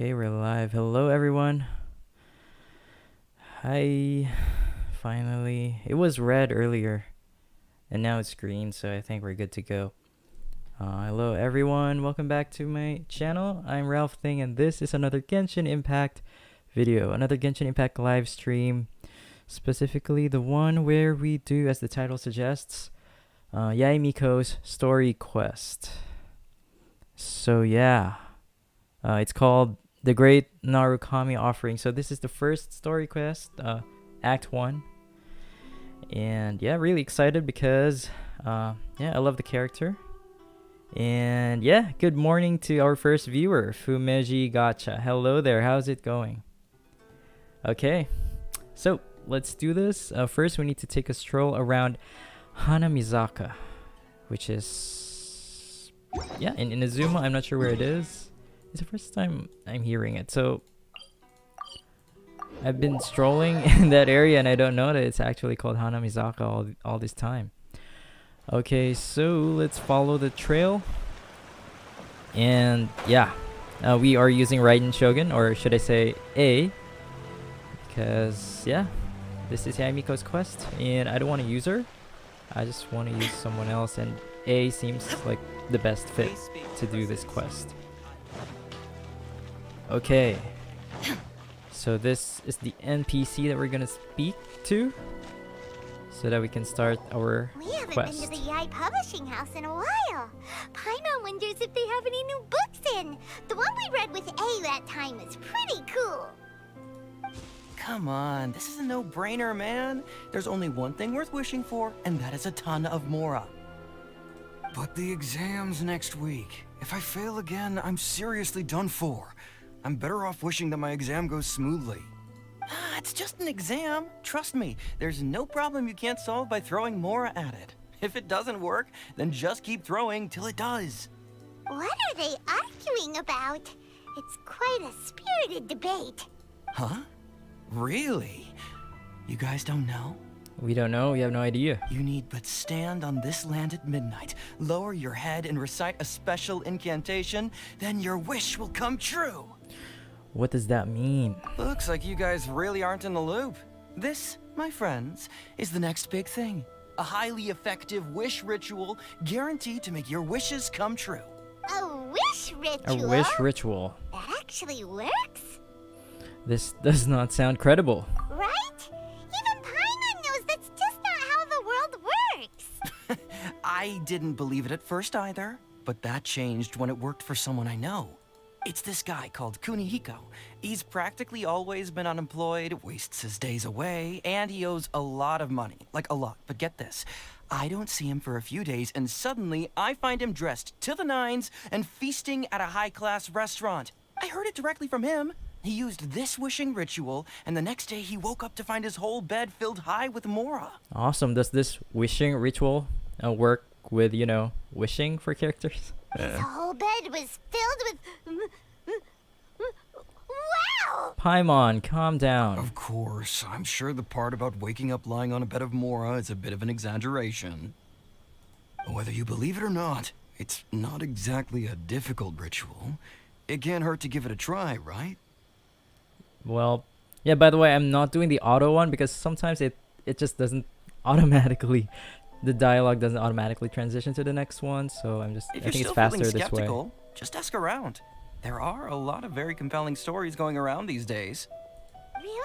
Okay, we're live. Hello, everyone. Hi. Finally. It was red earlier, and now it's green, so I think we're good to go. Hello, everyone. Welcome back to my channel. I'm RalphThing, and this is another Genshin Impact video. Another Genshin Impact live stream. Specifically, the one where we do, as the title suggests, YAE Miko's story quest. So, yeah. It's called The Great Narukami Offering. So this is the first story quest, Act 1. And yeah, really excited because yeah, I love the character. And yeah, good morning to our first viewer, Fumeji Gacha. Hello there, how's it going? Okay, so let's do this. First, we need to take a stroll around Hanamizaka, which is, yeah, in Inazuma. I'm not sure where it is. It's the first time I'm hearing it, so I've been strolling in that area and I don't know that it's actually called Hanamizaka all this time. Okay, so let's follow the trail. And yeah, we are using Raiden Shogun, or should I say A, because yeah, this is YAE Miko's quest and I don't want to use her. I just want to use someone else, and A seems like the best fit to do this quest. Okay, so this is the NPC that we're gonna speak to, so that we can start our We haven't quest. been to the YAE Publishing House in a while. Paimon wonders if they have any new books in. The one we read with A that time is pretty cool. Come on, this is a no-brainer, man. There's only one thing worth wishing for, and that is a ton of Mora. But the exam's next week. If I fail again, I'm seriously done for. I'm better off wishing that my exam goes smoothly. Ah, it's just an exam. Trust me, there's no problem you can't solve by throwing Mora at it. If it doesn't work, then just keep throwing till it does. What are they arguing about? It's quite a spirited debate. Huh? Really? You guys don't know? We don't know, we have no idea. You need but stand on this land at midnight, lower your head and recite a special incantation, then your wish will come true. What does that mean? Looks like you guys really aren't in the loop. This, my friends, is the next big thing. A highly effective wish ritual guaranteed to make your wishes come true. A wish ritual? A wish ritual. That actually works? This does not sound credible. Right? Even Paimon knows that's just not how the world works. I didn't believe it at first either, but that changed when it worked for someone I know. It's this guy called Kunihiko. He's practically always been unemployed, wastes his days away, and he owes a lot of money. Like a lot, but get this. I don't see him for a few days, and suddenly I find him dressed to the nines and feasting at a high-class restaurant. I heard it directly from him. He used this wishing ritual, and the next day he woke up to find his whole bed filled high with Mora. Awesome. Does this wishing ritual work with, you know, wishing for characters? His whole bed was filled with... Wow! Paimon, calm down. Of course, I'm sure the part about waking up lying on a bed of Mora is a bit of an exaggeration. Whether you believe it or not, it's not exactly a difficult ritual. It can't hurt to give it a try, right? Well, yeah, by the way, I'm not doing the auto one because sometimes it just doesn't automatically, the dialogue doesn't automatically transition to the next one, so I think it's faster this way. Skeptical, just ask around. There are a lot of very compelling stories going around these days. Really?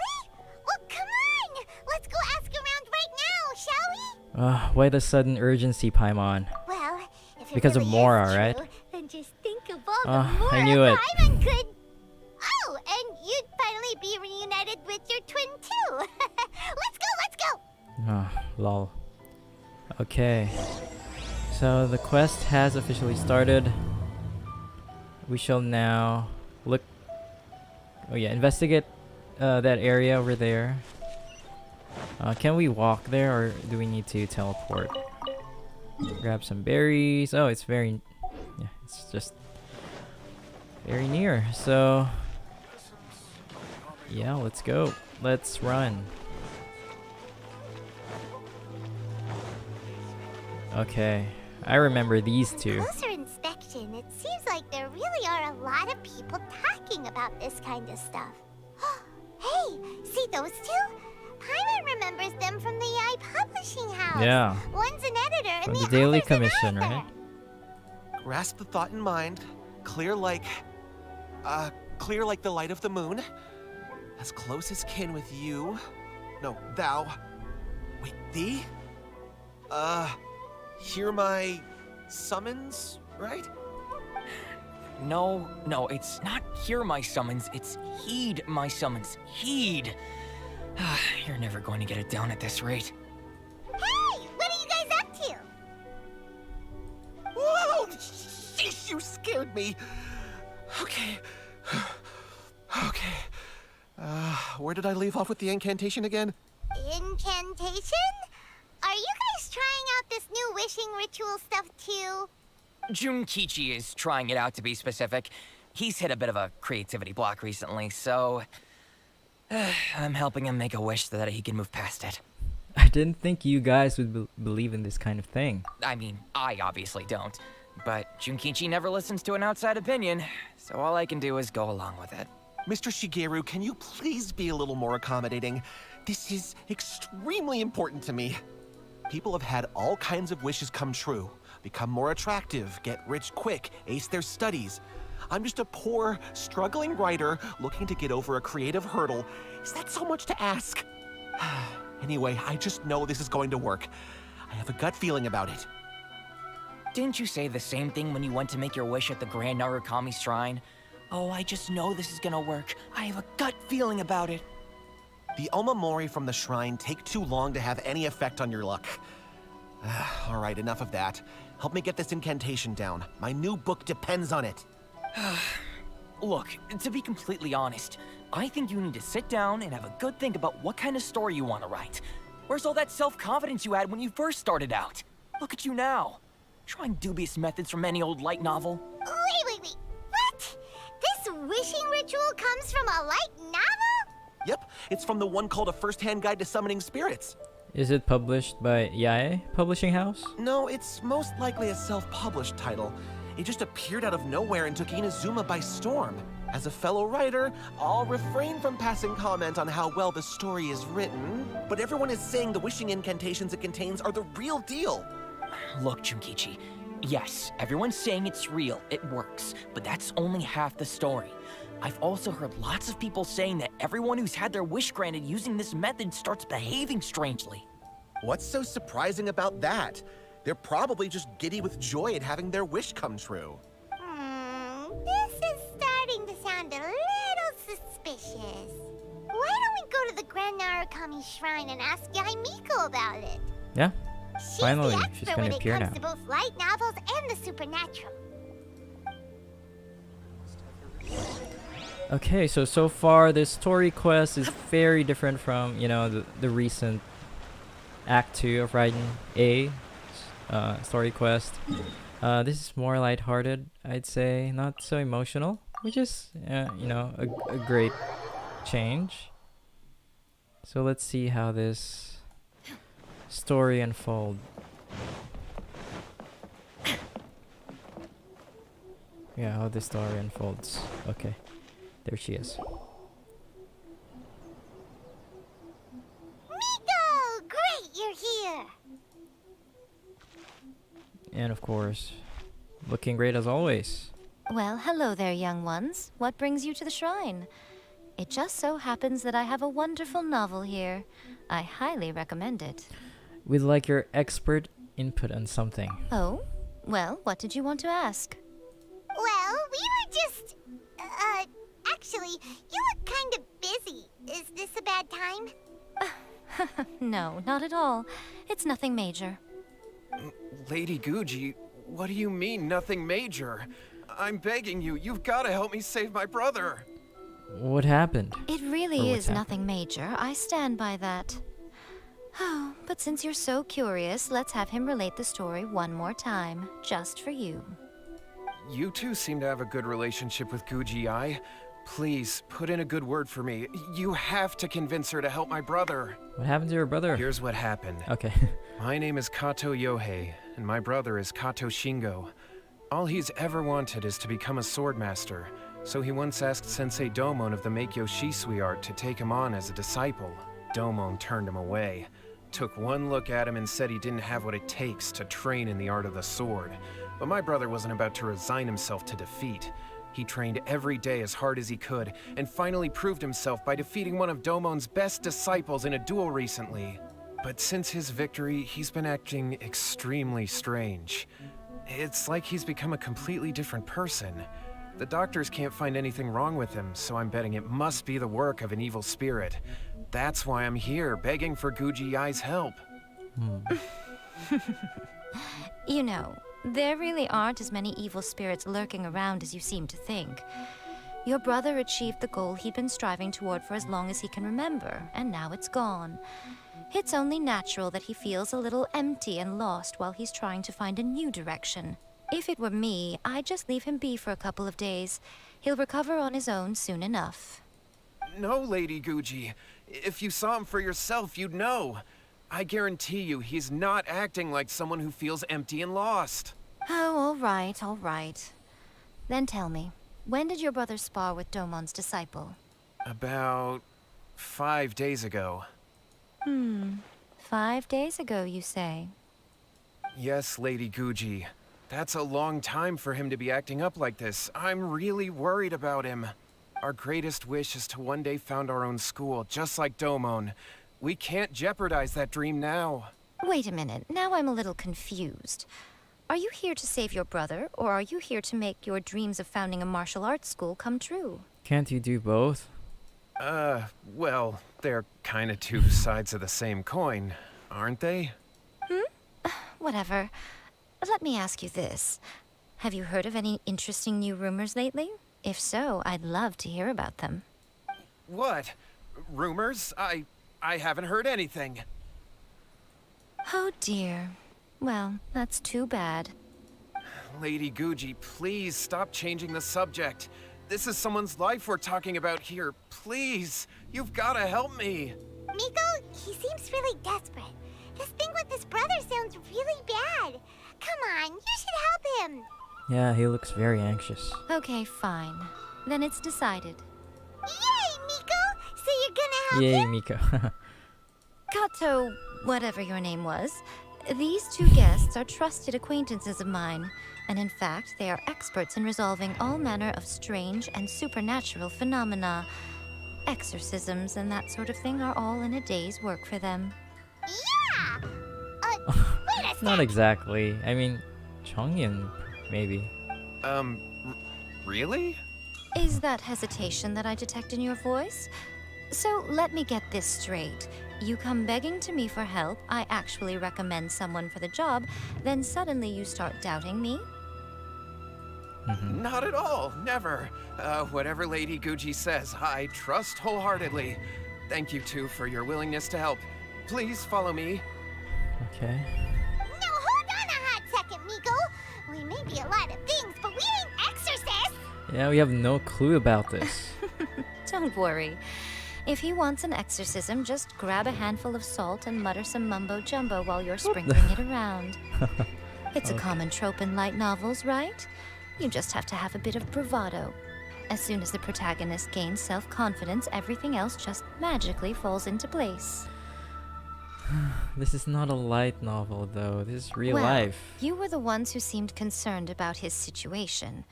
Well, come on! Let's go ask around right now, shall we? Why the sudden urgency, Paimon? Well, if it Because of really Mora, is right? true, then just think of all the Mora I knew it. Paimon could... Oh, and you'd finally be reunited with your twin too. Let's go! Lol. Okay. So the quest has officially started. We shall now look... Oh yeah, investigate that area over there. Can we walk there, or do we need to teleport? Grab some berries. Oh, it's very... Yeah, it's just very near. So... Yeah, let's go. Let's run. Okay, I remember these two. Closer inspection Genshin, it seems like there really are a lot of people talking about this kind of stuff. Hey, see those two? Paimon remembers them from the YAE Publishing House. Yeah. One's an editor and From the the Daily other's an Commission, author. right? Grasp the thought in mind. Clear like the light of the moon. As close as kin with you. No, thou. Wait, thee? Hear my summons, right? No, it's not hear my summons, it's heed my summons. Heed! You're never going to get it down at this rate. Hey, what are you guys up to? Whoa! Sheesh, you scared me! Okay. Okay. Where did I leave off with the incantation again? Incantation? Are you guys trying out this new wishing ritual stuff too? Junkichi is trying it out, to be specific. He's hit a bit of a creativity block recently, so... I'm helping him make a wish so that he can move past it. I didn't think you guys would believe in this kind of thing. I mean, I obviously don't. But Junkichi never listens to an outside opinion, so all I can do is go along with it. Mr. Shigeru, can you please be a little more accommodating? This is extremely important to me. People have had all kinds of wishes come true. Become more attractive, get rich quick, ace their studies. I'm just a poor, struggling writer looking to get over a creative hurdle. Is that so much to ask? Anyway, I just know this is going to work. I have a gut feeling about it. Didn't you say the same thing when you went to make your wish at the Grand Narukami Shrine? Oh, I just know this is gonna work. I have a gut feeling about it. The Omamori from the shrine take too long to have any effect on your luck. All right, enough of that. Help me get this incantation down. My new book depends on it. Look, to be completely honest, I think you need to sit down and have a good think about what kind of story you want to write. Where's all that self-confidence you had when you first started out? Look at you now. Trying dubious methods from any old light novel. Wait. What? This wishing ritual comes from a light novel? Yep, it's from the one called A First-Hand Guide to Summoning Spirits. Is it published by YAE Publishing House? No, it's most likely a self-published title. It just appeared out of nowhere and took Inazuma by storm. As a fellow writer, I'll refrain from passing comment on how well the story is written, but everyone is saying the wishing incantations it contains are the real deal. Look, Junkichi, yes, everyone's saying it's real, it works, but that's only half the story. I've also heard lots of people saying that everyone who's had their wish granted using this method starts behaving strangely. What's so surprising about that? They're probably just giddy with joy at having their wish come true. This is starting to sound a little suspicious. Why don't we go to the Grand Narukami Shrine and ask YAE MIKO about it? Yeah. She's Finally, the she's expert gonna when it appear comes now. to both light novels and the supernatural. Okay, so far this story quest is very different from, you know, the recent Act 2 of Raiden A story quest. This is more lighthearted, I'd say, not so emotional, which is, you know, a great change. So let's see how this story unfolds. Yeah, how this story unfolds. Okay, there she is. Miko! Great, you're here! And of course, looking great as always. Well, hello there, young ones. What brings you to the shrine? It just so happens that I have a wonderful novel here. I highly recommend it. We'd like your expert input on something. Oh? Well, what did you want to ask? Well, we were just... actually, you look kind of busy. Is this a bad time? No, not at all. It's nothing major. Lady Guji, what do you mean, nothing major? I'm begging you, you've got to help me save my brother. What happened? It Or really what's is happened? nothing major. I stand by that. Oh, but since you're so curious, let's have him relate the story one more time, just for you. You two seem to have a good relationship with Guji. Please, put in a good word for me. You have to convince her to help my brother. What happened to your brother? Here's what happened. Okay. My name is Kato Yohei, and my brother is Kato Shingo. All he's ever wanted is to become a swordmaster, so he once asked Sensei Domon of the Meikyo Shisui art to take him on as a disciple. Domon turned him away, took one look at him and said he didn't have what it takes to train in the art of the sword. But my brother wasn't about to resign himself to defeat. He trained every day as hard as he could, and finally proved himself by defeating one of Domon's best disciples in a duel recently. But since his victory, he's been acting extremely strange. It's like he's become a completely different person. The doctors can't find anything wrong with him, so I'm betting it must be the work of an evil spirit. That's why I'm here, begging for GOOOO's help. You know, there really aren't as many evil spirits lurking around as you seem to think. Your brother achieved the goal he'd been striving toward for as long as he can remember, and now it's gone. It's only natural that he feels a little empty and lost while he's trying to find a new direction. If it were me, I'd just leave him be for a couple of days. He'll recover on his own soon enough. No, Lady GOOOO. If you saw him for yourself, you'd know. I guarantee you he's not acting like someone who feels empty and lost. Oh, all right. Then tell me, when did your brother spar with Domon's disciple? About 5 days ago. 5 days ago, you say? Yes, Lady GOOOO. That's a long time for him to be acting up like this. I'm really worried about him. Our greatest wish is to one day found our own school, just like Domon. We can't jeopardize that dream now. Wait a minute, now I'm a little confused. Are you here to save your brother, or are you here to make your dreams of founding a martial arts school come true? Can't you do both? Well, they're kinda two sides of the same coin, aren't they? Whatever. Let me ask you this. Have you heard of any interesting new rumors lately? If so, I'd love to hear about them. What? Rumors? I haven't heard anything. Oh dear. Well, that's too bad. Lady GOOOO, please stop changing the subject. This is someone's life we're talking about here. Please, you've gotta help me. Miko, he seems really desperate. This thing with his brother sounds really bad. Come on, you should help him. Yeah, he looks very anxious. Okay, fine. Then it's decided. Yay, Miko! So you're gonna help Yay, him? Miko. Kato, whatever your name was, these two guests are trusted acquaintances of mine, and in fact, they are experts in resolving all manner of strange and supernatural phenomena. Exorcisms and that sort of thing are all in a day's work for them. Yeah! Wait a sec. Not exactly. I mean, Chongyan, maybe. Really? Is that hesitation that I detect in your voice? So let me get this straight. You come begging to me for help, I actually recommend someone for the job, then suddenly you start doubting me? Not at all, never. Whatever Lady GOOOO says, I trust wholeheartedly. Thank you two for your willingness to help. Please follow me. Okay. No, hold on a hot second, Miko. We may be a lot of things, but we ain't exorcists. Yeah, we have no clue about this. Don't worry. If he wants an exorcism, just grab a handful of salt and mutter some mumbo-jumbo while you're sprinkling it around. It's a common trope in light novels, right? You just have to have a bit of bravado. As soon as the protagonist gains self-confidence, everything else just magically falls into place. This is not a light novel, though. This is real Well, life. you were the ones who seemed concerned about his situation.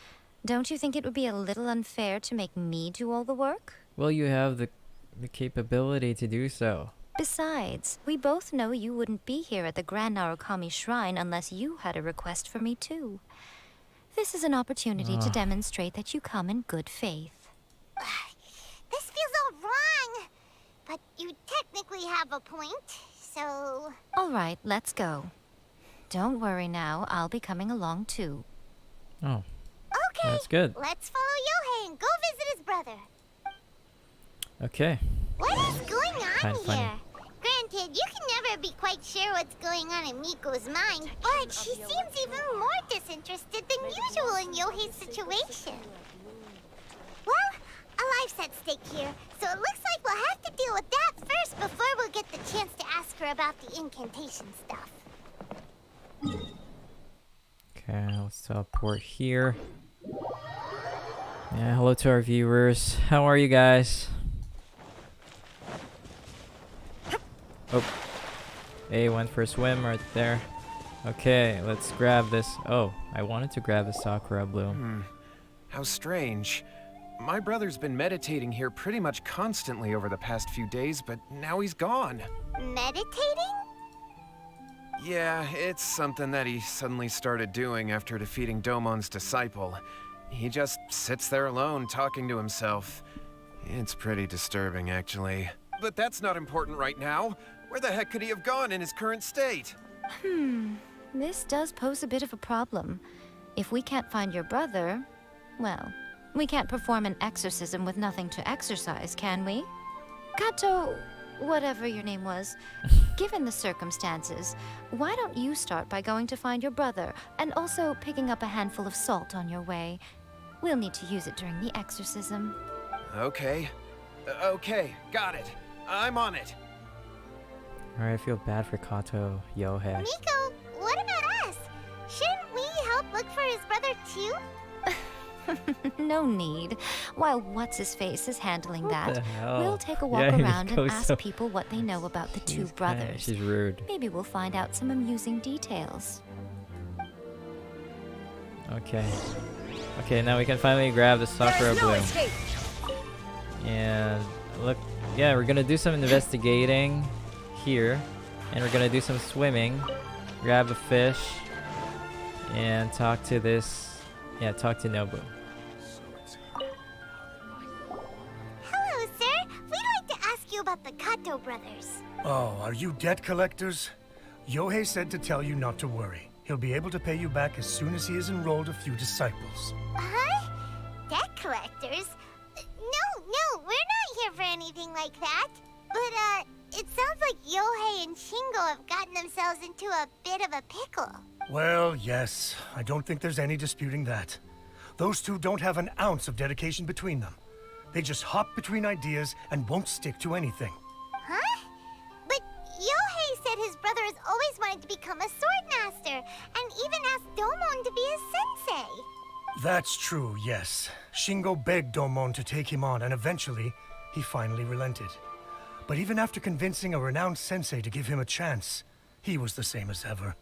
Don't you think it would be a little unfair to make me do all the work? Well, you have the capability to do so. Besides, we both know you wouldn't be here at the Grand Narukami Shrine unless you had a request for me too. This is an opportunity to demonstrate that you come in good faith. This feels all wrong. But you technically have a point, so... All right, let's go. Don't worry now, I'll be coming along too. Oh, Okay, that's good. let's follow Yohei and go visit his brother. Okay. What is going on Kinda funny. here? Granted, you can never be quite sure what's going on in Miko's mind, but she seems even more disinterested than usual in Yohei's situation. Well, a life's at stake here, so it looks like we'll have to deal with that first before we'll get the chance to ask her about the incantation stuff. Okay, let's teleport here. Yeah, hello to our viewers. How are you guys? Oh, A went for a swim right there. Okay, let's grab this. Oh, I wanted to grab a Sakura bloom. How strange. My brother's been meditating here pretty much constantly over the past few days, but now he's gone. Meditating? Yeah, it's something that he suddenly started doing after defeating Domon's disciple. He just sits there alone, talking to himself. It's pretty disturbing, actually. But that's not important right now. Where the heck could he have gone in his current state? This does pose a bit of a problem. If we can't find your brother, well, we can't perform an exorcism with nothing to exorcise, can we? Kato, whatever your name was, given the circumstances, why don't you start by going to find your brother and also picking up a handful of salt on your way? We'll need to use it during the exorcism. Okay. Okay, got it. I'm on it. Alright, I feel bad for Kato Yohei. Miko, what about us? Shouldn't we help look for his brother too? No need. While What's-His-Face is handling that, the hell? we'll take a walk Yeah, he around just and goes ask so- people what they know about the two She's brothers. She's rude. Maybe we'll find out some amusing details. Okay. Okay, now we can finally grab the Sakura bloom. And look, yeah, we're gonna do some investigating here. And we're gonna do some swimming. Grab a fish. And talk to this. Yeah, talk to Nobu. Hello, sir. We'd like to ask you about the Kato brothers. Oh, are you debt collectors? Yohei said to tell you not to worry. He'll be able to pay you back as soon as he has enrolled a few disciples. Huh? Debt collectors? No, we're not here for anything like that. But, it sounds like Yohei and Shingo have gotten themselves into a bit of a pickle. Well, yes. I don't think there's any disputing that. Those two don't have an ounce of dedication between them. They just hop between ideas and won't stick to anything. Huh? But Yohei said his brother has always wanted to become a sword master, and even asked Domon to be his sensei. That's true, yes. Shingo begged Domon to take him on, and eventually, he finally relented. But even after convincing a renowned sensei to give him a chance, he was the same as ever,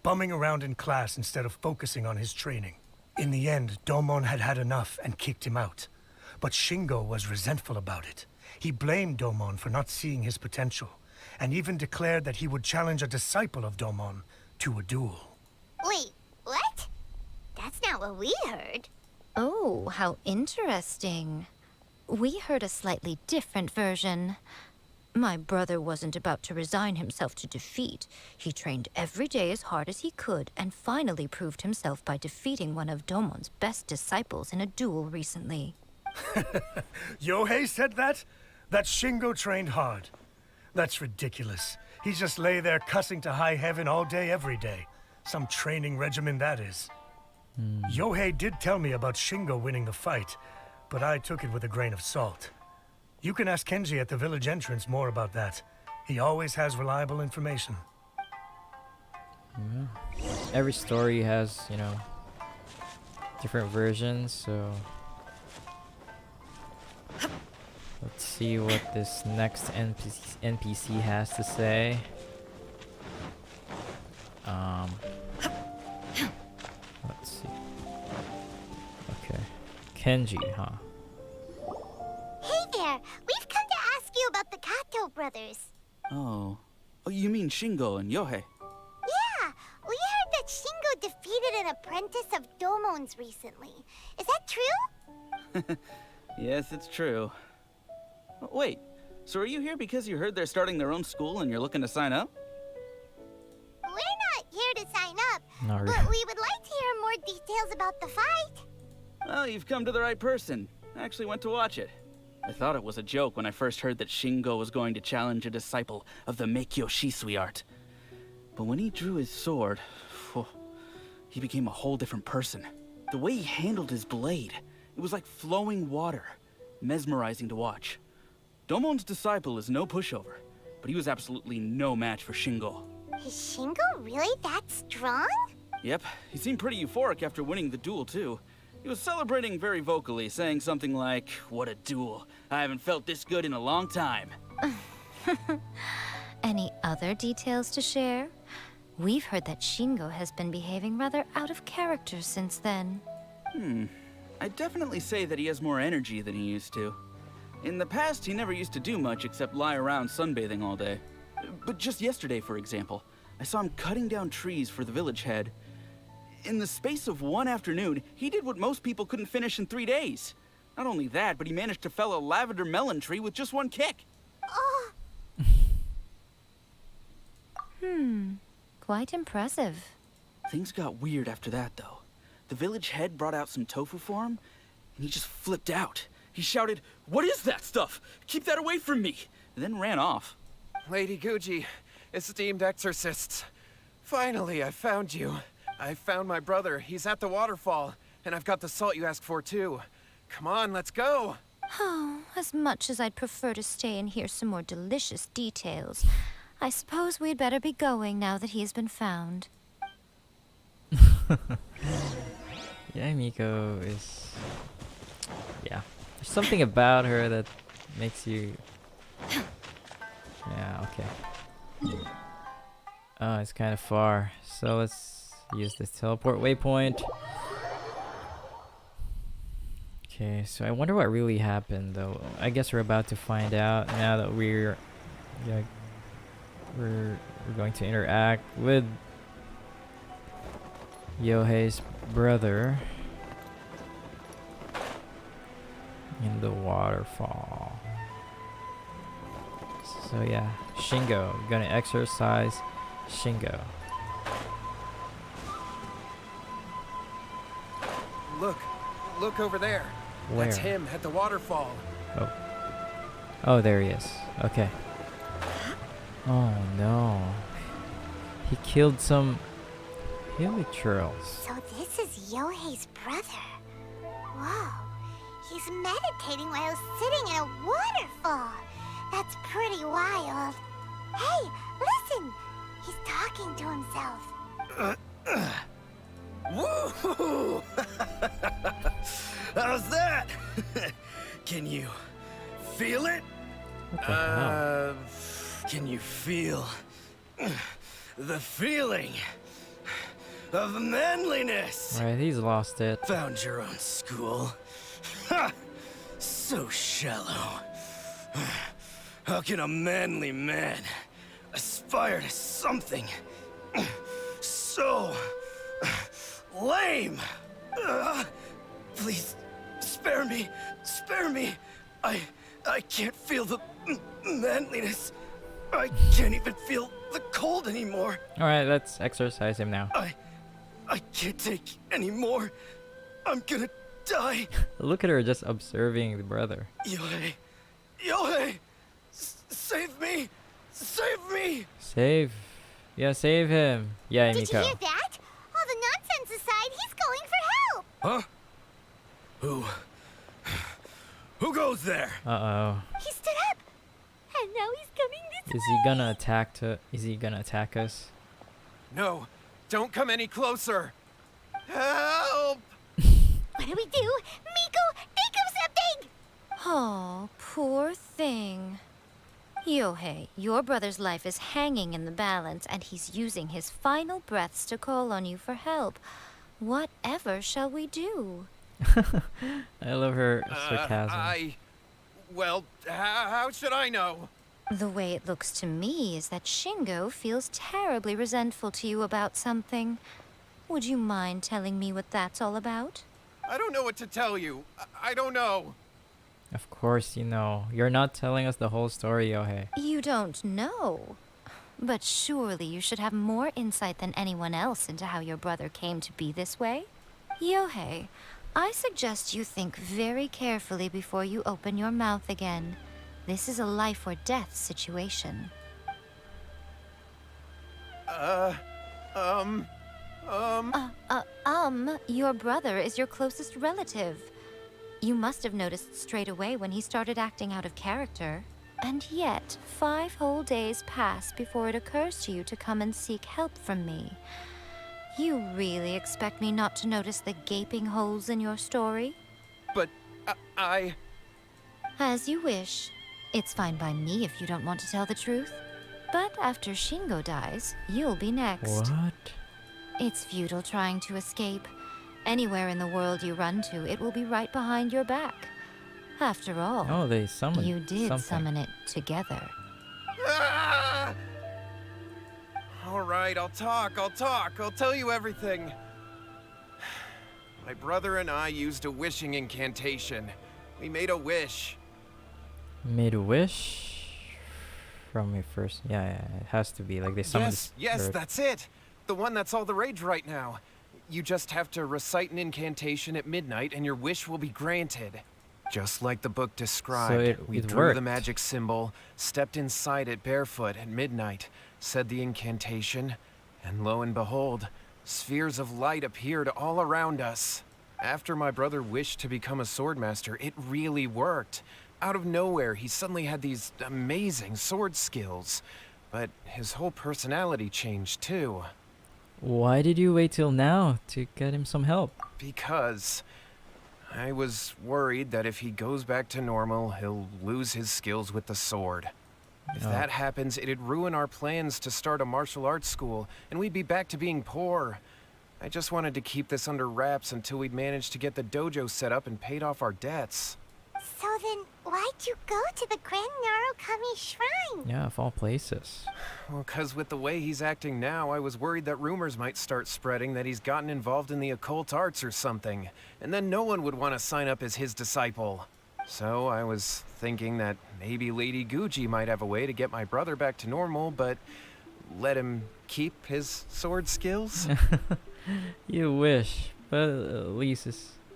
bumming around in class instead of focusing on his training. In the end, Domon had had enough and kicked him out. But Shingo was resentful about it. He blamed Domon for not seeing his potential, and even declared that he would challenge a disciple of Domon to a duel. Wait, what? That's not what we heard. Oh, how interesting. We heard a slightly different version. My brother wasn't about to resign himself to defeat. He trained every day as hard as he could and finally proved himself by defeating one of Domon's best disciples in a duel recently. Yohei said that? That Shingo trained hard. That's ridiculous. He just lay there cussing to high heaven all day, every day. Some training regimen, that is. Yohei did tell me about Shingo winning the fight, but I took it with a grain of salt. You can ask Kenji at the village entrance more about that. He always has reliable information. Every story has, you know, different versions, so let's see what this next NPC has to say. Let's see. Okay. Kenji, huh? Hey there, we've come to ask you about the Kato brothers. Oh, you mean Shingo and Yohei? Yeah, we heard that Shingo defeated an apprentice of Domon's recently. Is that true? Yes, it's true. Wait, so are you here because you heard they're starting their own school and you're looking to sign up? We're not here to sign up, Not but really. we would like to hear more details about the fight. Well, you've come to the right person. I actually went to watch it. I thought it was a joke when I first heard that Shingo was going to challenge a disciple of the Meikyo Shisui art. But when he drew his sword, he became a whole different person. The way he handled his blade, it was like flowing water, mesmerizing to watch. Domon's disciple is no pushover, but he was absolutely no match for Shingo. Is Shingo really that strong? Yep, he seemed pretty euphoric after winning the duel, too. He was celebrating very vocally, saying something like, "What a duel. I haven't felt this good in a long time." Any other details to share? We've heard that Shingo has been behaving rather out of character since then. I'd definitely say that he has more energy than he used to. In the past, he never used to do much except lie around sunbathing all day. But just yesterday, for example, I saw him cutting down trees for the village head. In the space of one afternoon, he did what most people couldn't finish in 3 days. Not only that, but he managed to fell a lavender melon tree with just one kick. Quite impressive. Things got weird after that, though. The village head brought out some tofu for him, and he just flipped out. He shouted, "What is that stuff? Keep that away from me!" and then ran off. Lady Guji, esteemed exorcists. Finally, I found you. I found my brother. He's at the waterfall, and I've got the salt you asked for, too. Come on, let's go. Oh, as much as I'd prefer to stay and hear some more delicious details, I suppose we'd better be going now that he's been found. Yeah, Miko is... Yeah. There's something about her that makes you... Yeah, okay. Oh, it's kind of far. So let's use this teleport waypoint. Okay, so I wonder what really happened, though. I guess we're about to find out now that we're going to interact with Yohei's brother in the waterfall. So yeah, Shingo, gonna exercise Shingo. Look over there. Where? That's him at the waterfall. Oh, there he is. Okay. Oh no. He killed some hilichurls. So this is Yohei's brother. Whoa. He's meditating while sitting in a waterfall. That's pretty wild. Hey, listen! He's talking to himself. Woo! How's that? Can you feel it? What the hell? Can you feel the feeling of manliness? Right, he's lost it. Found your own school. Ha! So shallow. How can a manly man aspire to something so lame? Please, spare me. Spare me. I can't feel the manliness. I can't even feel the cold anymore. Alright, let's exercise him now. I can't take any more. I'm gonna die. Look at her just observing the brother. Yohei! Yohei! Save me! Save me! Save. Yeah, save him. Yeah, Did you Miko. hear that? All the nonsense aside, he's going for help. Huh? Who goes there? Uh-oh. He stood up, and now he's coming this Is he gonna attack Is he gonna attack us? No, don't come any closer. Help! What do we do? Miko, think of something! Oh, poor thing. Yohei, your brother's life is hanging in the balance, and he's using his final breaths to call on you for help. Whatever shall we do? I love her sarcasm. Well, how should I know? The way it looks to me is that Shingo feels terribly resentful to you about something. Would you mind telling me what that's all about? I don't know what to tell you. I don't know. Of course you know. You're not telling us the whole story, Yohei. You don't know. But surely you should have more insight than anyone else into how your brother came to be this way. Yohei, I suggest you think very carefully before you open your mouth again. This is a life or death situation. Your brother is your closest relative. You must have noticed straight away when he started acting out of character. And yet, 5 whole days pass before it occurs to you to come and seek help from me. You really expect me not to notice the gaping holes in your story? But I... As you wish. It's fine by me if you don't want to tell the truth. But after Shingo dies, you'll be next. What? It's futile trying to escape. Anywhere in the world you run to, it will be right behind your back. After all, Oh, they summoned you did something. summon it together. Ah! All right, I'll talk. I'll tell you everything. My brother and I used a wishing incantation. We made a wish. Made a wish from your first. Yeah, it has to be like they summoned. Yes, that's it. The one that's all the rage right now. You just have to recite an incantation at midnight and your wish will be granted. Just like the book described, we it drew worked. the magic symbol, stepped inside it barefoot at midnight, said the incantation, and lo and behold, spheres of light appeared all around us. After my brother wished to become a swordmaster, it really worked. Out of nowhere, he suddenly had these amazing sword skills. But his whole personality changed too. Why did you wait till now to get him some help? Because I was worried that if he goes back to normal, he'll lose his skills with the sword. If Oh. that happens, it'd ruin our plans to start a martial arts school, and we'd be back to being poor. I just wanted to keep this under wraps until we'd managed to get the dojo set up and paid off our debts. So then, why'd you go to the Grand Narukami Shrine? Yeah, of all places. Well, 'cause with the way he's acting now, I was worried that rumors might start spreading that he's gotten involved in the occult arts or something, and then no one would want to sign up as his disciple. So I was thinking that maybe Lady Gucci might have a way to get my brother back to normal, but let him keep his sword skills. You wish, but at least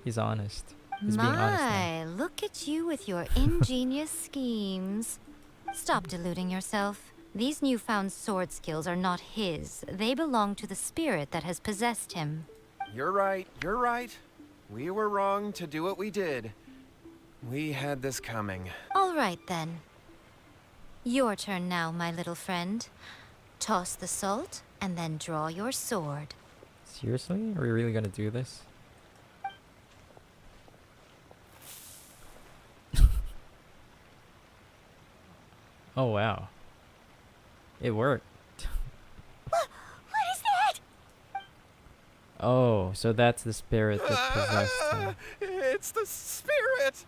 he's honest. He's being honest now. My, look at you with your ingenious schemes. Stop deluding yourself. These newfound sword skills are not his. They belong to the spirit that has possessed him. You're right. We were wrong to do what we did. We had this coming. All right, then. Your turn now, my little friend. Toss the salt, and then draw your sword. Seriously? Are we really gonna do this? Oh wow. It worked. What is that? Oh, so that's the spirit that possessed him. It's the spirit!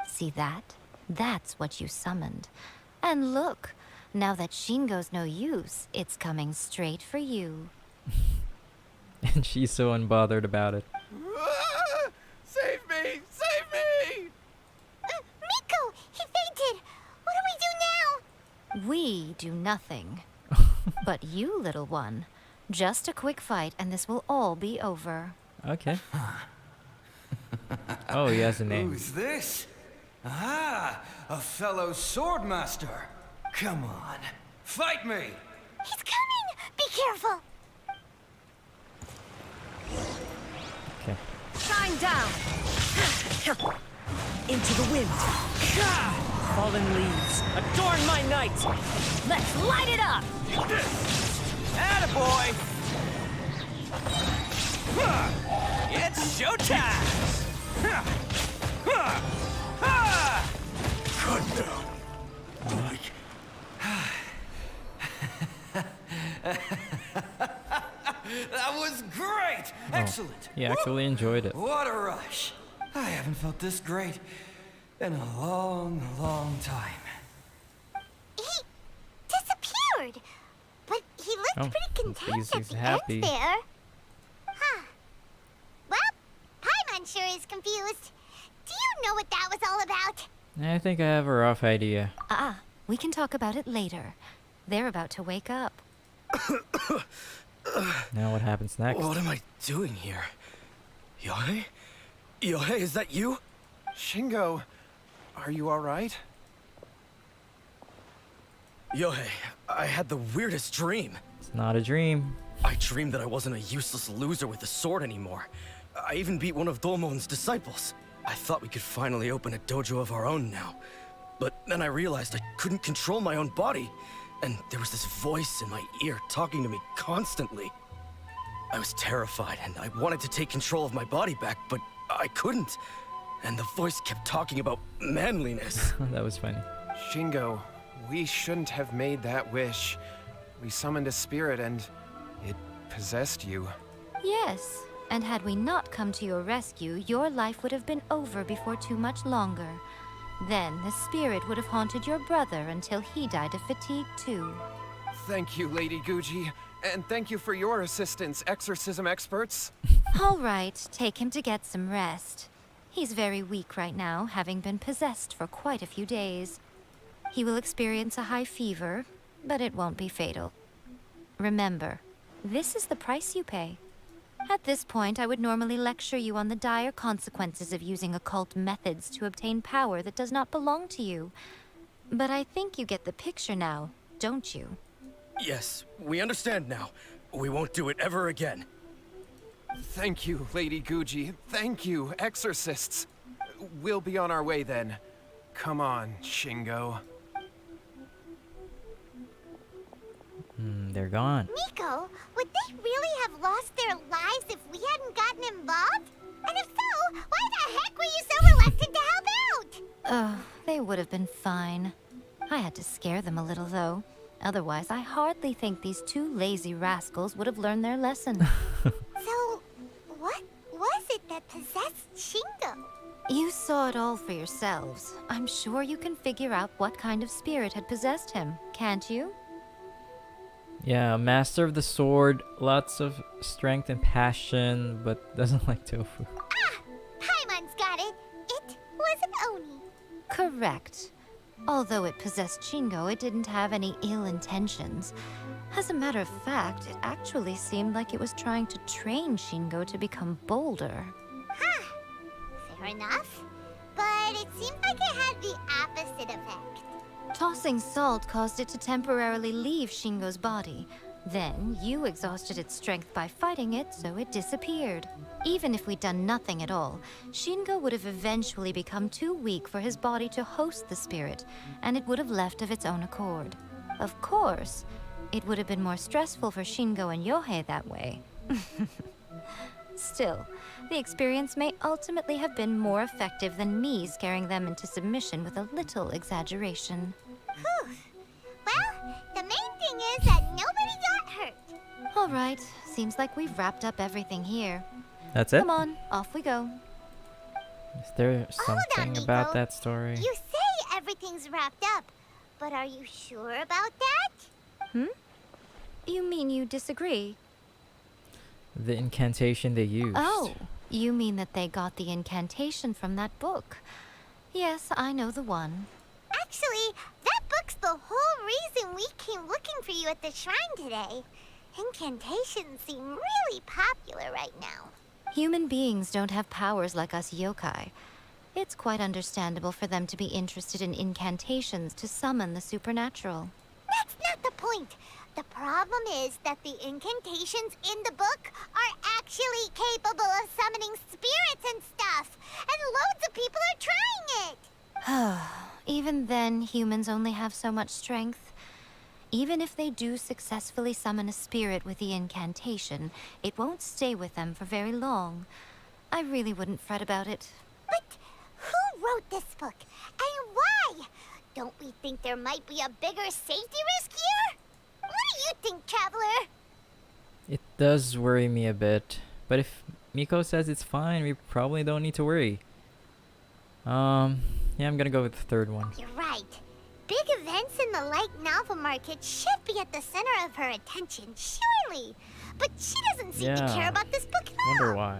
See that? That's what you summoned. And look, now that Shingo's no use, it's coming straight for you. And she's so unbothered about it. Save me! Save me! Miko! He fainted! What do we do now? We do nothing. But you, little one, just a quick fight and this will all be over. Okay. Oh, he has a name. Who's this? Ah, a fellow swordmaster. Come on, fight me! He's coming! Be careful! Okay. Shine down! Into the wind. Fallen leaves, adorn my night! Let's light it up! Attaboy! It's showtime! Cut down. That was great! Excellent! He actually enjoyed it. What a rush! I haven't felt this great in a long, long time. He disappeared! But he looked Oh, pretty content he's at the happy. end there. Huh. Well, Paimon sure is confused. Do you know what that was all about? I think I have a rough idea. We can talk about it later. They're about to wake up. Now what happens next? What am I doing here? Yohei? Yohei, is that you? Shingo, are you alright? Yohei, I had the weirdest dream. It's not a dream. I dreamed that I wasn't a useless loser with a sword anymore. I even beat one of Domon's disciples. I thought we could finally open a dojo of our own now. But then I realized I couldn't control my own body. And there was this voice in my ear talking to me constantly. I was terrified, and I wanted to take control of my body back, but I couldn't. And the voice kept talking about manliness. That was funny. Shingo, we shouldn't have made that wish. We summoned a spirit and it possessed you. Yes, and had we not come to your rescue, your life would have been over before too much longer. Then the spirit would have haunted your brother until he died of fatigue too. Thank you, Lady Guji. And thank you for your assistance, exorcism experts. All right, take him to get some rest. He's very weak right now, having been possessed for quite a few days. He will experience a high fever, but it won't be fatal. Remember, this is the price you pay. At this point, I would normally lecture you on the dire consequences of using occult methods to obtain power that does not belong to you. But I think you get the picture now, don't you? Yes, we understand now. We won't do it ever again. Thank you, Lady Guji. Thank you, exorcists. We'll be on our way then. Come on, Shingo. They're gone. Miko, would they really have lost their lives if we hadn't gotten involved? And if so, why the heck were you so reluctant to help out? Oh, they would have been fine. I had to scare them a little, though. Otherwise, I hardly think these two lazy rascals would have learned their lesson. So, what was it that possessed Shingo? You saw it all for yourselves. I'm sure you can figure out what kind of spirit had possessed him, can't you? Yeah, master of the sword, lots of strength and passion, but doesn't like tofu. Ah! Paimon's got it. It was an Oni. Correct. Although it possessed Shingo, it didn't have any ill intentions. As a matter of fact, it actually seemed like it was trying to train Shingo to become bolder. Huh. Fair enough. But it seemed like it had the opposite effect. Tossing salt caused it to temporarily leave Shingo's body. Then, you exhausted its strength by fighting it, so it disappeared. Even if we'd done nothing at all, Shingo would have eventually become too weak for his body to host the spirit, and it would have left of its own accord. Of course, it would have been more stressful for Shingo and Yohei that way. Still, the experience may ultimately have been more effective than me scaring them into submission with a little exaggeration. Whew. Well, the main thing is that nobody got hurt. All right, seems like we've wrapped up everything here. That's it? Come on, off we go. Is there Hold on, something about Miko. that story? You say everything's wrapped up, but are you sure about that? You mean you disagree? The incantation they used. Oh, you mean that they got the incantation from that book. Yes, I know the one. Actually, that book's the whole reason we came looking for you at the shrine today. Incantations seem really popular right now. Human beings don't have powers like us yokai. It's quite understandable for them to be interested in incantations to summon the supernatural. That's not the point. The problem is that the incantations in the book are actually capable of summoning spirits and stuff. And loads of people are trying it. Even then, humans only have so much strength. Even if they do successfully summon a spirit with the incantation, it won't stay with them for very long. I really wouldn't fret about it. But who wrote this book? And why? Don't we think there might be a bigger safety risk here? What do you think, Traveler? It does worry me a bit, but if Miko says it's fine, we probably don't need to worry. Yeah, I'm gonna go with the third one. You're right. Big events in the light novel market should be at the center of her attention, surely. But she doesn't seem to care about this book at all. Wonder why.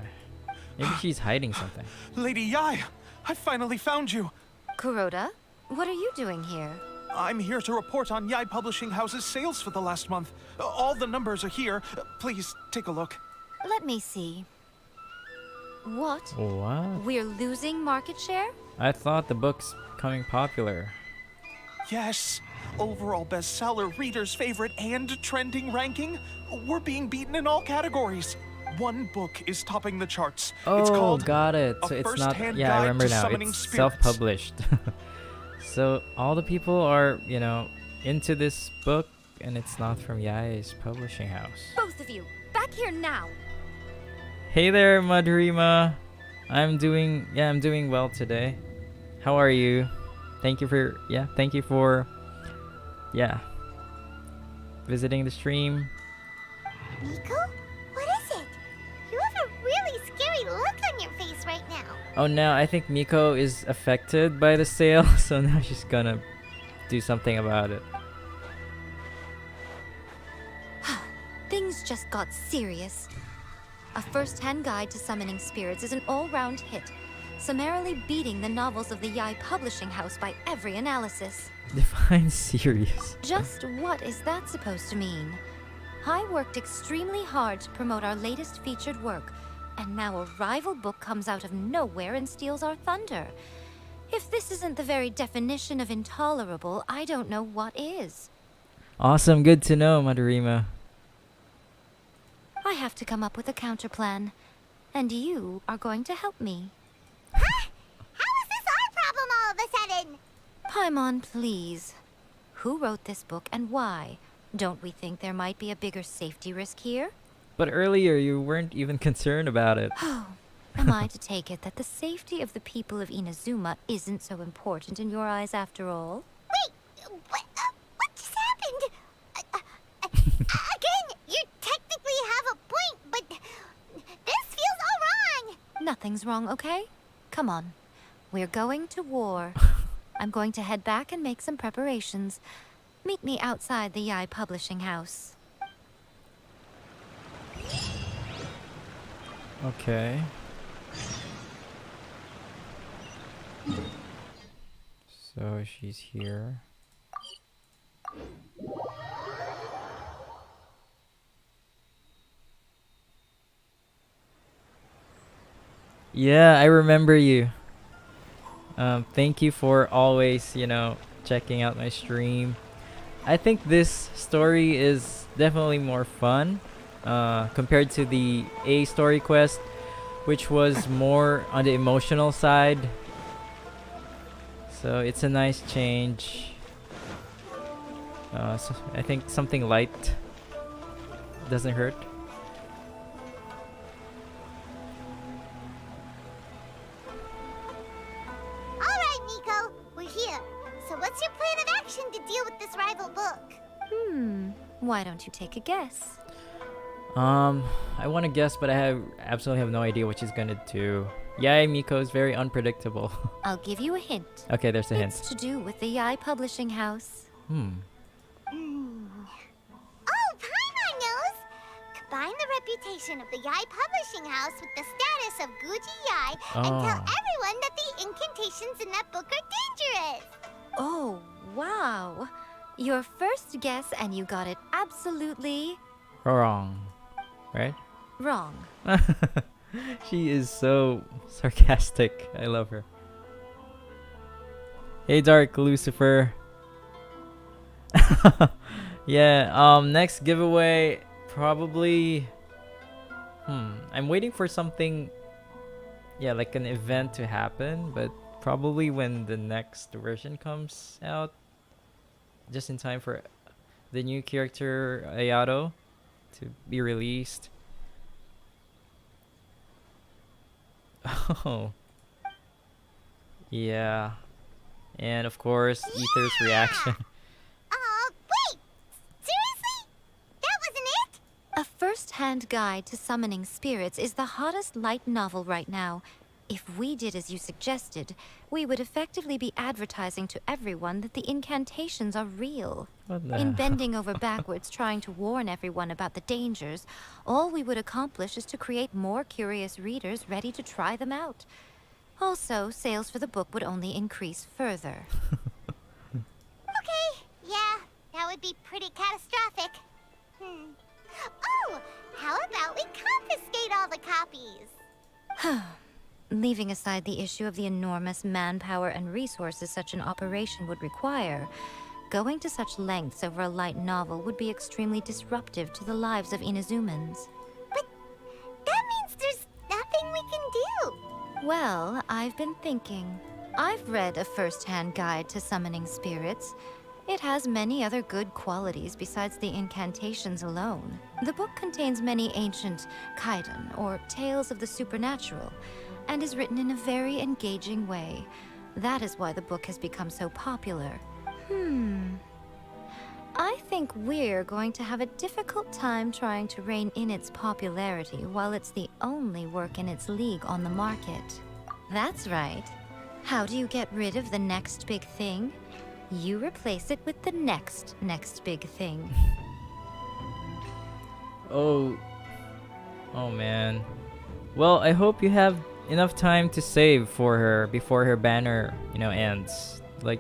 Maybe she's hiding something. Lady YAE, I finally found you. Kuroda, what are you doing here? I'm here to report on YAE Publishing House's sales for the last month. All the numbers are here. Please take a look. Let me see. What? What? We're losing market share? I thought the book's becoming popular. Yes, overall bestseller, reader's favorite, and trending ranking. We're being beaten in all categories. One book is topping the charts. It's Oh, called got it. A So it's not. First-Hand Yeah, I Guide remember to now. Summoning It's Spirits. self-published. So all the people are, you know, into this book, and it's not from YAE's publishing house. Both of you, back back here now! Hey there, Madrima. I'm doing well today. How are you? Thank you for visiting the stream. Miko? What is it? You have a really scary look on your face right now. Oh no, I think Miko is affected by the sale, so now she's gonna do something about it. Things just got serious. A first-hand guide to summoning spirits is an all-round hit, summarily beating the novels of the YAE Publishing House by every analysis. Define serious. Just what is that supposed to mean? I worked extremely hard to promote our latest featured work, and now a rival book comes out of nowhere and steals our thunder. If this isn't the very definition of intolerable, I don't know what is. Awesome, good to know, Madurima. I have to come up with a counterplan, and you are going to help me. Huh? How is this our problem all of a sudden? Paimon, please. Who wrote this book and why? Don't we think there might be a bigger safety risk here? But earlier you weren't even concerned about it. Oh, am I to take it that the safety of the people of Inazuma isn't so important in your eyes after all? Wait, what just happened? Again, you technically have a point, but this feels all wrong. Nothing's wrong, okay? Come on. We're going to war. I'm going to head back and make some preparations. Meet me outside the YAE Publishing House. Okay. So she's here. Yeah, I remember you. Thank you for always, checking out my stream. I think this story is definitely more fun compared to the A story quest, which was more on the emotional side. So it's a nice change. So I think something light doesn't hurt. Alright, Miko, we're here. So what's your plan of action to deal with this rival book? Why don't you take a guess? I want to guess, but I absolutely have no idea what she's gonna do. YAE Miko is very unpredictable. I'll give you a hint. Okay, there's a hint. It's to do with the YAE Publishing House. Oh, Paimon knows! Combine the reputation of the YAE Publishing House with the status of Guji YAE and tell everyone that the incantations in that book are dangerous! Oh, wow. Your first guess and you got it absolutely Wrong. Right? wrong. She is so sarcastic. I love her. Hey, Dark Lucifer. Yeah, next giveaway probably I'm waiting for something, yeah, like an event to happen, but probably when the next version comes out, just in time for the new character Ayato to be released. Oh. Yeah. And of course, Ether's reaction. Wait! Seriously? That wasn't it? A first-hand guide to summoning spirits is the hottest light novel right now. If we did as you suggested, we would effectively be advertising to everyone that the incantations are real. What the In bending over backwards trying to warn everyone about the dangers, all we would accomplish is to create more curious readers ready to try them out. Also, sales for the book would only increase further. Okay, yeah, that would be pretty catastrophic. Oh, how about we confiscate all the copies? Leaving aside the issue of the enormous manpower and resources such an operation would require, going to such lengths over a light novel would be extremely disruptive to the lives of Inazumans. But that means there's nothing we can do. Well, I've been thinking. I've read a first-hand guide to summoning spirits. It has many other good qualities besides the incantations alone. The book contains many ancient kaiden, or tales of the supernatural, and is written in a very engaging way. That is why the book has become so popular. I think we're going to have a difficult time trying to rein in its popularity while it's the only work in its league on the market. That's right. How do you get rid of the next big thing? You replace it with the next big thing. Oh man. Well, I hope you have enough time to save for her before her banner, ends. Like,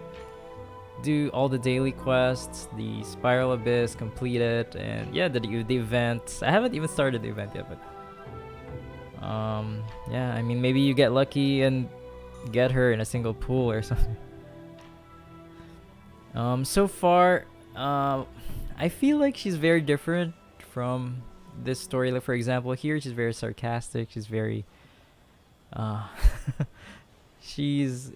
do all the daily quests, the Spiral Abyss, complete it, and yeah, the event. I haven't even started the event yet, but yeah, I mean, maybe you get lucky and get her in a single pool or something. So far, I feel like she's very different from this story. Like, for example, here she's very sarcastic. She's very, she's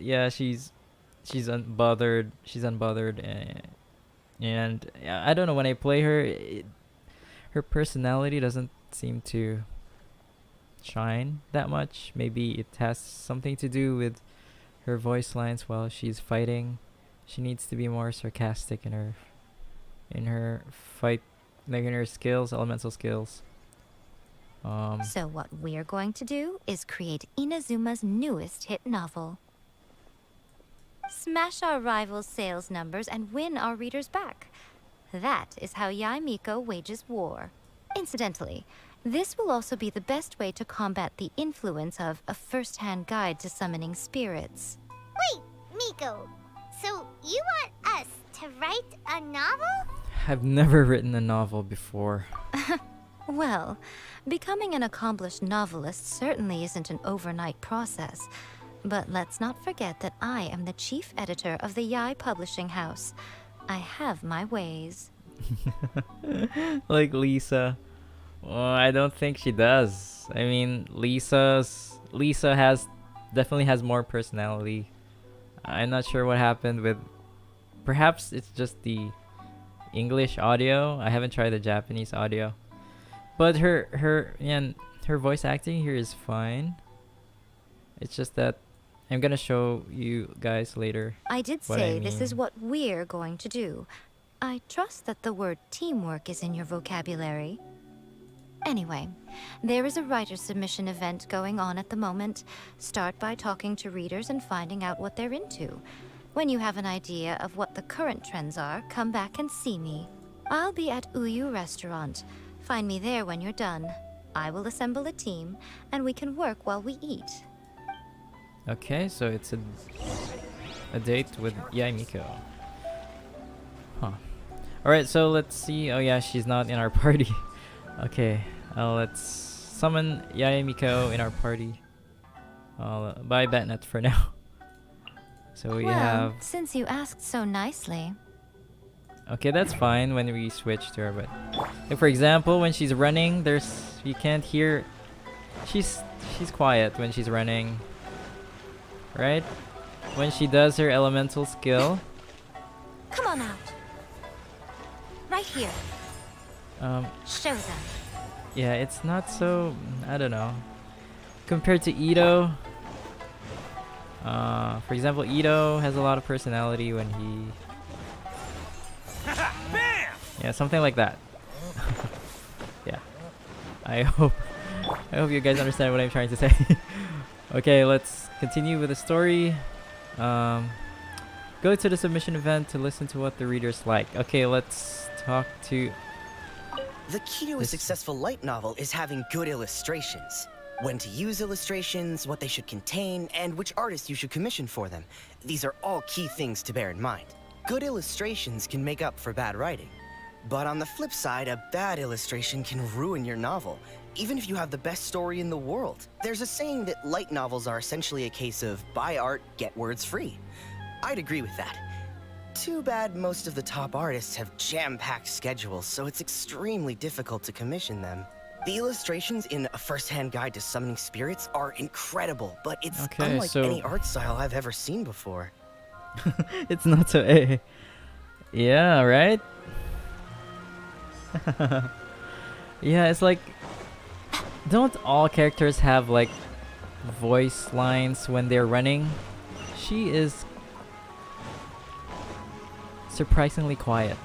unbothered. She's unbothered, and yeah, I don't know. When I play her, her personality doesn't seem to shine that much. Maybe it has something to do with her voice lines while she's fighting. She needs to be more sarcastic in her fight, like in her skills, elemental skills. So what we're going to do is create Inazuma's newest hit novel. Smash our rivals' sales numbers and win our readers back. That is how YAE MIKO wages war. Incidentally, this will also be the best way to combat the influence of a first-hand guide to summoning spirits. Wait, Miko. So you want us to write a novel? I've never written a novel before. Well, becoming an accomplished novelist certainly isn't an overnight process. But let's not forget that I am the chief editor of the YAE publishing house. I have my ways. Like Lisa. Well, I don't think she does. I mean, Lisa definitely has more personality. I'm not sure what happened with. Perhaps it's just the English audio. I haven't tried the Japanese audio, but her voice acting here is fine. It's just that I'm gonna show you guys later. I did say this is what we're going to do. I trust that the word teamwork is in your vocabulary. Anyway, there is a writer submission event going on at the moment. Start by talking to readers and finding out what they're into. When you have an idea of what the current trends are, come back and see me. I'll be at GOOOO restaurant. Find me there when you're done. I will assemble a team, and we can work while we eat. Okay, so it's a date with YAE MIKO. Huh. Alright, so let's see. Oh yeah, she's not in our party. Okay, let's summon YAE MIKO in our party. Bye Batnet for now. So we have... since you asked so nicely. Okay, that's fine when we switch to her, but... Like for example, when she's running, you can't hear... She's quiet when she's running. Right? When she does her elemental skill... Come on out. Right here. Show them. Yeah, it's not so... I don't know. Compared to Ito... for example, Ito has a lot of personality when he... Yeah, something like that. Yeah. I hope you guys understand what I'm trying to say. Okay, let's continue with the story. Go to the submission event to listen to what the readers like. Okay, let's talk to... The key to a successful light novel is having good illustrations. When to use illustrations, what they should contain, and which artist you should commission for them. These are all key things to bear in mind. Good illustrations can make up for bad writing. But on the flip side, a bad illustration can ruin your novel, even if you have the best story in the world. There's a saying that light novels are essentially a case of buy art, get words free. I'd agree with that. Too bad most of the top artists have jam-packed schedules, so it's extremely difficult to commission them. The illustrations in A First-Hand Guide to Summoning Spirits are incredible, but it's unlike any art style I've ever seen before. It's not so... Yeah, right? Yeah, it's like, don't all characters have like voice lines when they're running? She is surprisingly quiet.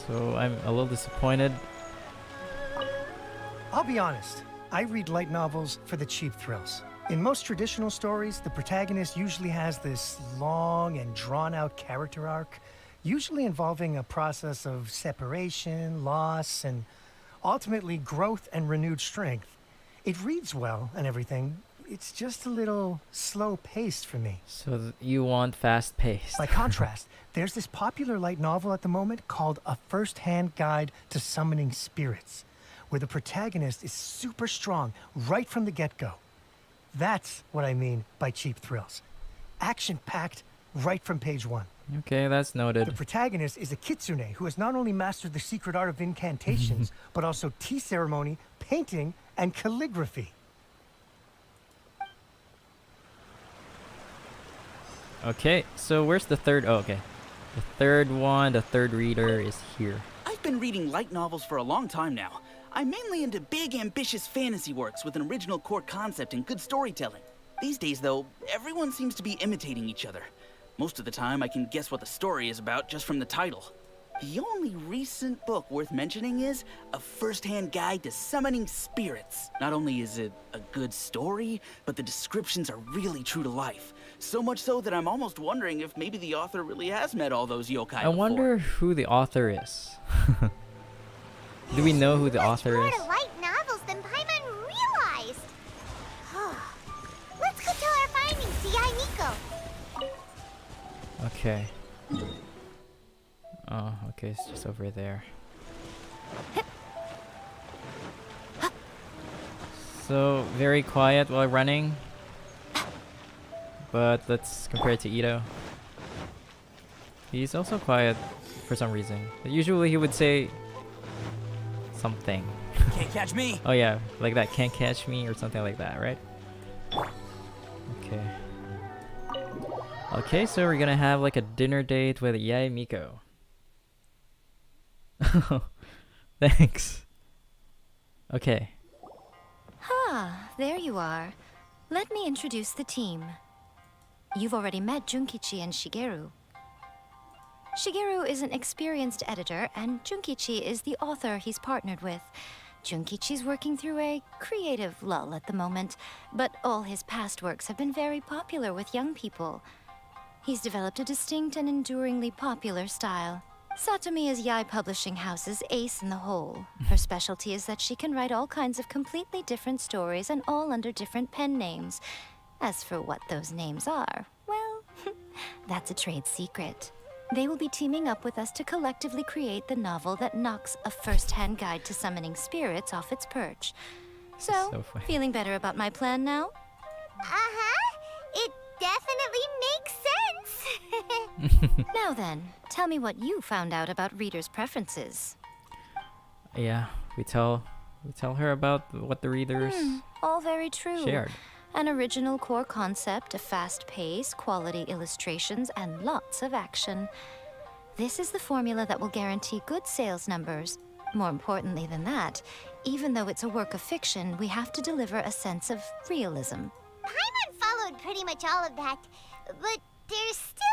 So I'm a little disappointed. I'll be honest, I read light novels for the cheap thrills. In most traditional stories, the protagonist usually has this long and drawn-out character arc, usually involving a process of separation, loss, and ultimately growth and renewed strength. It reads well and everything, it's just a little slow-paced for me. So you want fast-paced. By contrast, there's this popular light novel at the moment called A First-Hand Guide to Summoning Spirits, where the protagonist is super strong right from the get-go. That's what I mean by cheap thrills. Action-packed right from page 1. Okay, that's noted. The protagonist is a kitsune who has not only mastered the secret art of incantations, but also tea ceremony, painting, and calligraphy. Okay, so where's the third? Oh, okay. The third one, the third reader is here. I've been reading light novels for a long time now. I'm mainly into big, ambitious fantasy works with an original core concept and good storytelling. These days, though, everyone seems to be imitating each other. Most of the time, I can guess what the story is about just from the title. The only recent book worth mentioning is A First-Hand Guide to Summoning Spirits. Not only is it a good story, but the descriptions are really true to life. So much so that I'm almost wondering if maybe the author really has met all those yokai I before. wonder who the author is. Do we know who the author More is? to light novels than Paimon realized. Let's go tell our findings to YAE MIKO. Okay. Oh, okay, it's just over there. So, very quiet while running. But let's compare it to Ito. He's also quiet for some reason. Usually he would say something. Can't catch me. Oh yeah, like that, can't catch me or something like that, right? Okay. Okay, so we're gonna have like a dinner date with YAE MIKO. Thanks. Okay. Ah, there you are. Let me introduce the team. You've already met Junkichi and Shigeru. Shigeru is an experienced editor, and Junkichi is the author he's partnered with. Junkichi's working through a creative lull at the moment, but all his past works have been very popular with young people. He's developed a distinct and enduringly popular style. Satomi is YAE Publishing House's ace in the hole. Her specialty is that she can write all kinds of completely different stories and all under different pen names. As for what those names are, well, that's a trade secret. They will be teaming up with us to collectively create the novel that knocks A First-Hand Guide to Summoning Spirits off its perch. So funny. feeling better about my plan now? Uh-huh. It definitely makes sense. Now then, tell me what you found out about readers' preferences. Yeah, we tell her about what the readers All very true. shared. An original core concept, a fast pace, quality illustrations, and lots of action. This is the formula that will guarantee good sales numbers. More importantly than that, even though it's a work of fiction, we have to deliver a sense of realism. Paimon followed pretty much all of that, but there's still